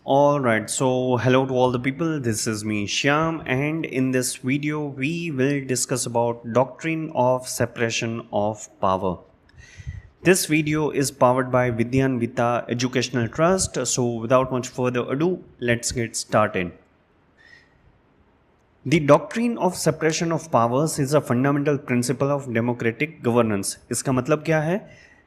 Alright, so hello to all the people. This is me Shyam, and in this video we will discuss about doctrine of separation of power. This video is powered by Vidyanvita Educational Trust. So without much further ado, let's get started. The doctrine of separation of powers is a fundamental principle of democratic governance. इसका मतलब क्या है?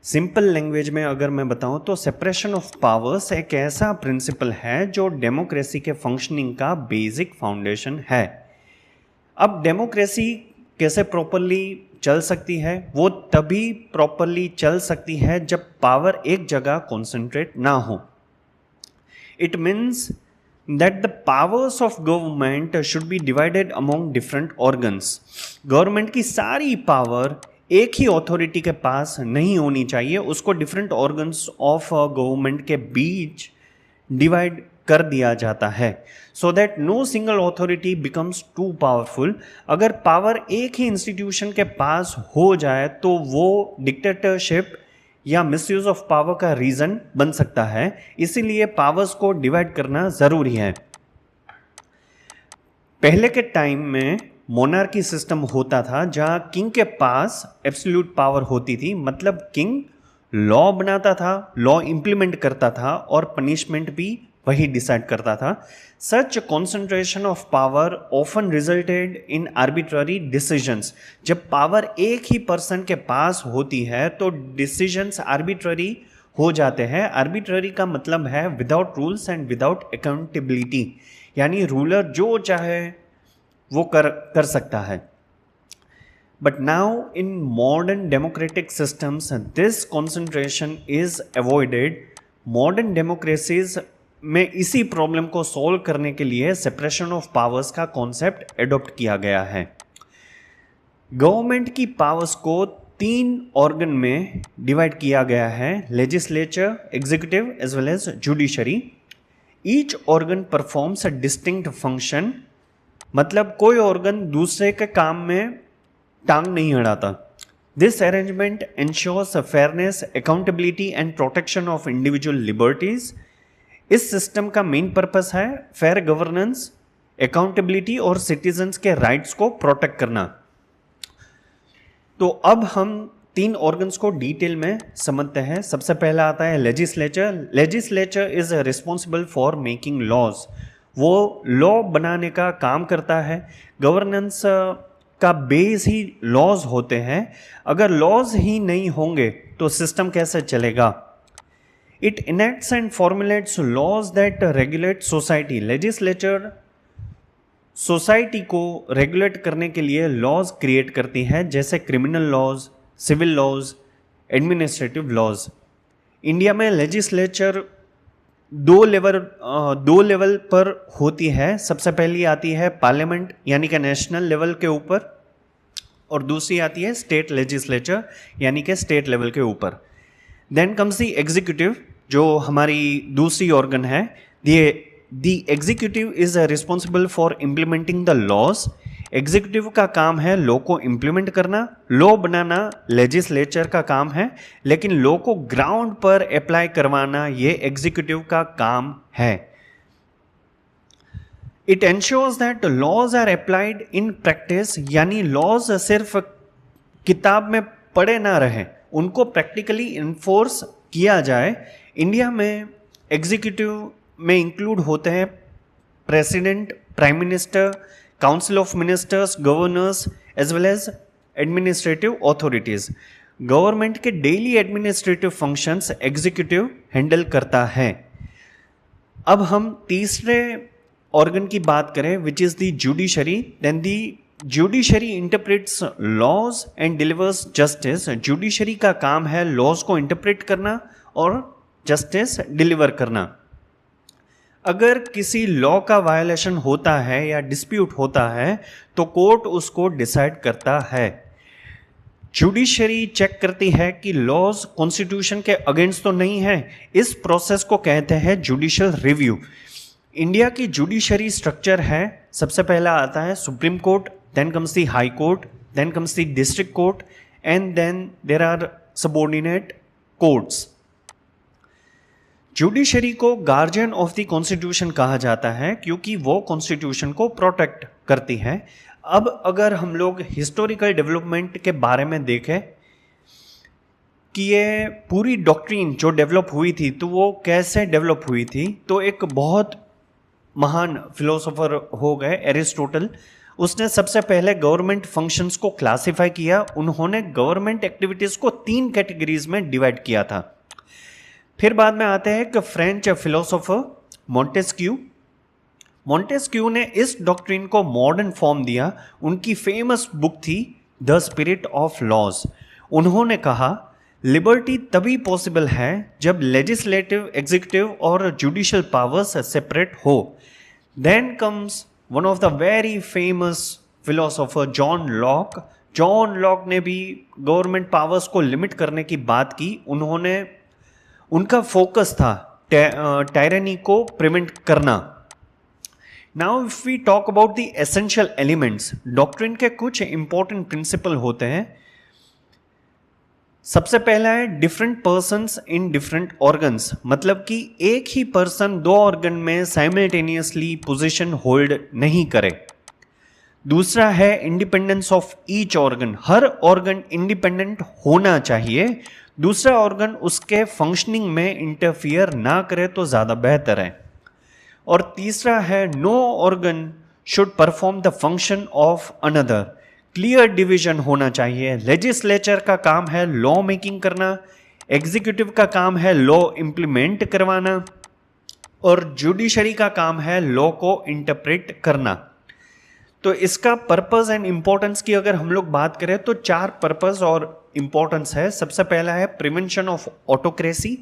Simple language में अगर मैं बताऊं तो separation of powers एक ऐसा प्रिंसिपल है जो डेमोक्रेसी के फंक्शनिंग का बेसिक फाउंडेशन है। अब डेमोक्रेसी कैसे प्रॉपरली चल सकती है? वो तभी प्रॉपरली चल सकती है जब पावर एक जगह कॉन्सेंट्रेट ना हो। It means that the powers of government should be divided among different organs. Government की सारी पावर एक ही अथॉरिटी के पास नहीं होनी चाहिए, उसको डिफरेंट ऑर्गन्स ऑफ गवर्नमेंट के बीच डिवाइड कर दिया जाता है so that no single authority becomes too powerful. अगर पावर एक ही इंस्टीट्यूशन के पास हो जाए तो वो डिक्टेटरशिप या मिसयूज ऑफ पावर का रीजन बन सकता है, इसीलिए पावर्स को डिवाइड करना जरूरी है। पहले के टाइम में मोनार्की सिस्टम होता था जहां किंग के पास एब्सोल्यूट पावर होती थी, मतलब किंग लॉ बनाता था, लॉ इंप्लीमेंट करता था और पनिशमेंट भी वही डिसाइड करता था। Such concentration of power often resulted in arbitrary decisions. जब पावर एक ही पर्सन के पास होती है तो डिसीजंस आर्बिट्ररी हो जाते हैं। आर्बिट्ररी का मतलब है without rules and without accountability, यानी रूलर जो चाहे वो कर सकता है। But now in modern democratic systems this concentration is avoided. Modern democracies में इसी प्रॉब्लम को सॉल्व करने के लिए सेपरेशन ऑफ पावर्स का कॉन्सेप्ट एडॉप्ट किया गया है। गवर्नमेंट की पावर्स को तीन ऑर्गन में डिवाइड किया गया है, legislature, executive as well as judiciary. Each organ performs a distinct function, मतलब कोई ऑर्गन दूसरे के काम में टांग नहीं अड़ाता। This arrangement ensures fairness, accountability and protection of individual liberties. इस सिस्टम का मेन पर्पस है फेयर गवर्नेंस, अकाउंटेबिलिटी और सिटीजन्स के राइट्स को प्रोटेक्ट करना। तो अब हम तीन ऑर्गन्स को डिटेल में समझते हैं। सबसे पहला आता है legislature. Legislature is responsible for making laws. वो लॉ बनाने का काम करता है। गवर्नेंस का बेस ही लॉज होते हैं। अगर लॉज ही नहीं होंगे तो सिस्टम कैसे चलेगा? It enacts and formulates laws that regulate society. Legislature society को रेगुलेट करने के लिए लॉज क्रिएट करती है, जैसे criminal laws, civil laws, administrative laws. India में लेजिस्लेचर दो लेवल पर होती है। सबसे पहली आती है पार्लियामेंट यानी कि नेशनल लेवल के ऊपर, और दूसरी आती है स्टेट लेजिस्लेचर यानी कि स्टेट लेवल के ऊपर। देन कम्स द एग्जीक्यूटिव जो हमारी दूसरी ऑर्गन है। The executive is responsible for implementing the laws. Executive का काम है लॉ को इम्प्लीमेंट करना। लॉ बनाना लेजिस्लेचर का काम है, लेकिन लॉ को ग्राउंड पर अप्लाई करवाना ये एग्जीक्यूटिव का काम है। It ensures that laws are applied in practice, यानी लॉज सिर्फ किताब में पढ़े ना रहे, उनको प्रैक्टिकली इन्फोर्स किया जाए। इंडिया में एग्जीक्यूटिव में इंक्लूड होते हैं president, prime minister, council of ministers, governors as well as administrative authorities. Government के daily administrative functions executive handle करता है। अब हम तीसरे ऑर्गन की बात करें, which is the judiciary. Then the judiciary interprets laws and delivers justice. Judiciary का काम है लॉज को इंटरप्रेट करना और जस्टिस डिलीवर करना। अगर किसी लॉ का वायलेशन होता है या डिस्प्यूट होता है तो कोर्ट उसको डिसाइड करता है। जुडिशरी चेक करती है कि लॉज कॉन्स्टिट्यूशन के अगेंस्ट तो नहीं है। इस प्रोसेस को कहते हैं जुडिशियल रिव्यू। इंडिया की जुडिशरी स्ट्रक्चर है, सबसे पहला आता है supreme court, then comes the high court, then comes the district court and then there are subordinate courts. Judiciary को गार्जियन ऑफ द कॉन्स्टिट्यूशन कहा जाता है क्योंकि वो कॉन्स्टिट्यूशन को प्रोटेक्ट करती है। अब अगर हम लोग हिस्टोरिकल डेवलपमेंट के बारे में देखें कि ये पूरी डॉक्ट्रिन जो डेवलप हुई थी तो वो कैसे डेवलप हुई थी, तो एक बहुत महान फिलोसोफर हो गए एरिस्टोटल, उसने सबसे पहले गवर्नमेंट फंक्शंस को क्लासिफाई किया। उन्होंने गवर्नमेंट एक्टिविटीज़ को 3 कैटेगरीज में डिवाइड किया था। फिर बाद में आते हैं कि फ्रेंच फिलोसोफर मॉन्टेस्क्यू ने इस डॉक्ट्रिन को मॉडर्न फॉर्म दिया। उनकी फेमस बुक थी द स्पिरिट ऑफ लॉज। उन्होंने कहा लिबर्टी तभी पॉसिबल है जब लेजिस्लेटिव, एग्जीक्यूटिव और जुडिशियल पावर्स सेपरेट हो। Then comes one of the very famous philosopher John Locke ने भी गवर्नमेंट पावर्स को लिमिट करने की बात की। उनका फोकस था टायरनी को प्रिवेंट करना। Now if we talk about the essential elements, doctrine के कुछ इंपॉर्टेंट प्रिंसिपल होते हैं। सबसे पहला है different persons in different organs, मतलब कि एक ही पर्सन 2 ऑर्गन में साइमल्टेनियसली पोजीशन होल्ड नहीं करे। दूसरा है इंडिपेंडेंस ऑफ ईच ऑर्गन, हर ऑर्गन इंडिपेंडेंट होना चाहिए, दूसरा ऑर्गन उसके फंक्शनिंग में इंटरफियर ना करे तो ज़्यादा बेहतर है। और तीसरा है no organ should perform the function of another, clear division होना चाहिए। लेजिस्लेचर का काम है लॉ मेकिंग करना, एग्जीक्यूटिव का काम है लॉ इंप्लीमेंट करवाना, और जुडिशरी का काम है लॉ को इंटरप्रेट करना। तो इसका पर्पस एंड इंपॉर्टेंस की अगर हम लोग बात करें तो 4 पर्पस और इंपॉर्टेंस है। सबसे पहला है प्रिवेंशन ऑफ ऑटोक्रेसी।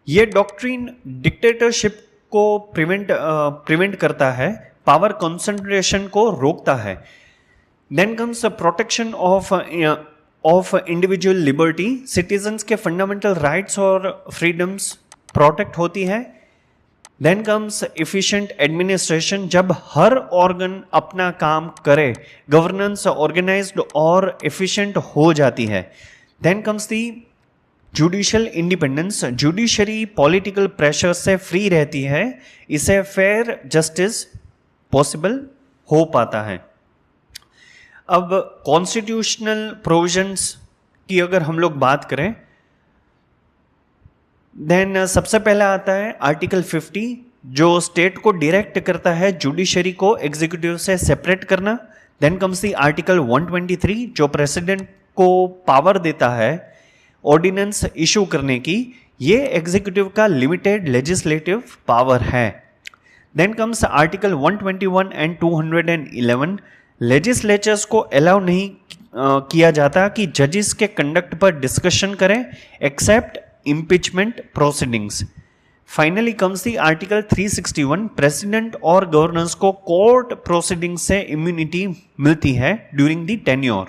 ये डॉक्ट्रिन डिक्टेटरशिप को प्रिवेंट करता है, पावर कंसंट्रेशन को रोकता है। Then comes protection of individual liberty, citizens के फंडामेंटल राइट्स और फ्रीडम्स प्रोटेक्ट होती है। देन कम्स एफिशिएंट एडमिनिस्ट्रेशन, जब हर ऑर्गन अपना काम करे, गवर्नेंस ऑर्गेनाइज्ड और एफिशिएंट हो जाती है। Then comes the judicial independence, judiciary political pressure से फ्री रहती है, इसे फेयर जस्टिस पॉसिबल हो पाता है। अब कॉन्स्टिट्यूशनल प्रोविजंस की अगर हम लोग बात करें, देन सबसे पहला आता है आर्टिकल 50 जो स्टेट को डायरेक्ट करता है जुडिशरी को एग्जीक्यूटिव से सेपरेट करना। देन कम्स दी आर्टिकल 123 जो प्रेसिडेंट को पावर देता है ऑर्डिनेंस इशू करने की, ये एग्जीक्यूटिव का लिमिटेड लेजिस्लेटिव पावर है। Then comes article 121 and 211, legislatures को अलाउ नहीं किया जाता कि जजेस के कंडक्ट पर डिस्कशन करें except impeachment proceedings. Finally comes the article 361, president और गवर्नर्स को कोर्ट प्रोसीडिंग से इम्यूनिटी मिलती है during the tenure.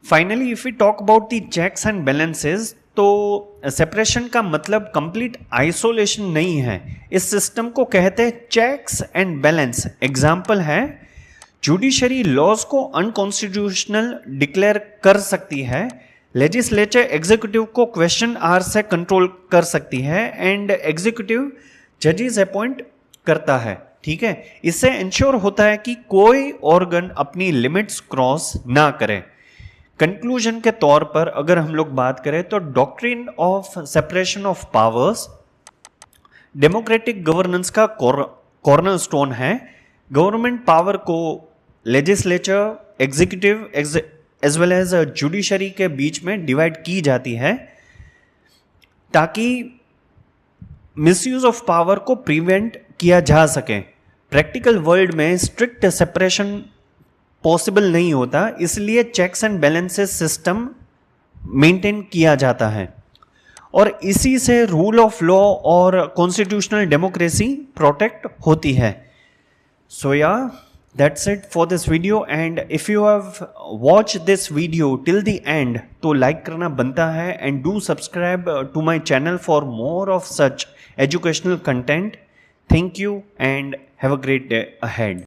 Finally if we talk about the checks and balances, तो सेपरेशन का मतलब कंप्लीट आइसोलेशन नहीं है, इस सिस्टम को कहते हैं चेक्स एंड बैलेंस। एग्जाम्पल है जुडिशरी लॉज को अनकॉन्स्टिट्यूशनल डिक्लेयर कर सकती है, लेजिस्लेचर एग्जीक्यूटिव को क्वेश्चन आवर से कंट्रोल कर सकती है, एंड एग्जीक्यूटिव जजेस अपॉइंट करता है। ठीक है, इससे इंश्योर होता है कि कोई ऑर्गन अपनी लिमिट्स क्रॉस ना करे। कंक्लूजन के तौर पर अगर हम लोग बात करें तो doctrine of separation of powers democratic governance का कॉर्नरस्टोन है। गवर्नमेंट पावर को legislature, executive as well as judiciary के बीच में डिवाइड की जाती है ताकि मिसयूज ऑफ पावर को प्रिवेंट किया जा सके। प्रैक्टिकल वर्ल्ड में स्ट्रिक्ट सेपरेशन पॉसिबल नहीं होता, इसलिए checks and balances system maintain किया जाता है और इसी से रूल ऑफ लॉ और कॉन्स्टिट्यूशनल डेमोक्रेसी प्रोटेक्ट होती है। सो या that's it for this video, and if you have watched this video till the end तो like करना बनता है, and do subscribe to my channel for more of such educational content. Thank you and have a great day ahead.